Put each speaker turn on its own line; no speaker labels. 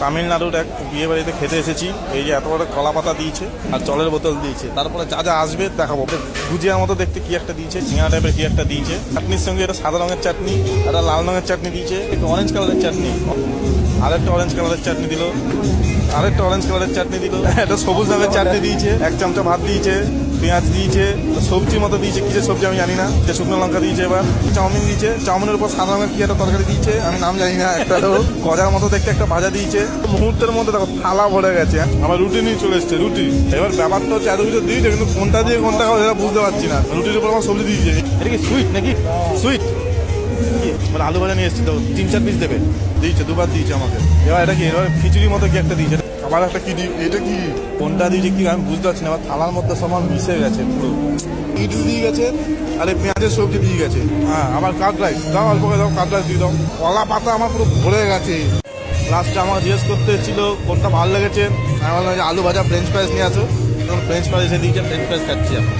তামিলনাড়ুর এক বিয়ে বাড়িতে খেতে এসেছি। এই যে এত বড় কলা পাতা দিয়েছে আর জলের বোতল দিয়েছে, তারপরে যা যা আসবে দেখাবো। গুজিয়ার মতো দেখতে কি একটা দিয়েছে, ঝিঙা টাইপের কি একটা দিয়েছে। চাটনির সঙ্গে একটা সাদা রঙের চাটনি, একটা লাল রঙের চাটনি দিয়েছে, একটা অরেঞ্জ কালারের চাটনি, আরেকটা অরেঞ্জ কালারের চাটনি দিল, আরেকটা অরেঞ্জ কালারের চাটনি দিল, একটা সবুজ রঙের চাটনি দিয়েছে, এক চামচা ভাত দিয়েছে, পেঁয়াজ দিয়েছে, সবজির মতো দিয়েছে, কিসের সবজি আমি জানি না, যে শুকনো লঙ্কা দিয়েছে। এবার চাউমিন দিয়েছে, চাউমিনের উপর সাদা রঙের কি একটা তরকারি দিয়েছে, আমি নাম জানি না। একটা গজার মতো দেখতে একটা ভাজা দিয়েছে। মুহূর্তের মধ্যে দেখো থালা ভরে গেছে। আমার রুটি নিয়ে চলে এসছে, রুটি। এবার ব্যাপারটা হচ্ছে এত কিছু দিয়েছে, কিন্তু কোনটা দিয়ে কোনটা খাবো সেটা বুঝতে পারছি না। রুটির উপর আমার সবজি দিয়েছে। এটা কি সুইট নাকি? সুইট মানে আলু ভাজা নিয়ে এসছে, তো 3-4 পিস দেবে, দিয়েছে, দুবার দিয়েছে আমাকে। এবার এটা কি, এবার খিচুড়ির মতো কি একটা দিয়েছে, আবার একটা কি এটা কি কোনটা দিয়েছে কি আমি বুঝতে পারছি না। আবার থালার মধ্যে সমান মিশে গেছে পুরো। ইডলি দিয়ে গেছে, আর এই পেঁয়াজের সবজি দিয়ে গেছে। হ্যাঁ, আবার কাট রাইস দাও, অল্প করে দাও, কাট রাইস দিয়ে দাও। কলা পাতা আমার পুরো ভরে গেছে। লাস্টে আমাকে জিজ্ঞেস করতে এসেছিল কোনটা ভালো লেগেছে। আমি বললাম যে আলু ভাজা ফ্রেঞ্চ ফ্রাইস নিয়ে আসো, ফ্রেঞ্চ ফ্রাইস এসে দিয়েছে, ফ্রেঞ্চ ফ্রাইস খাচ্ছি এখন।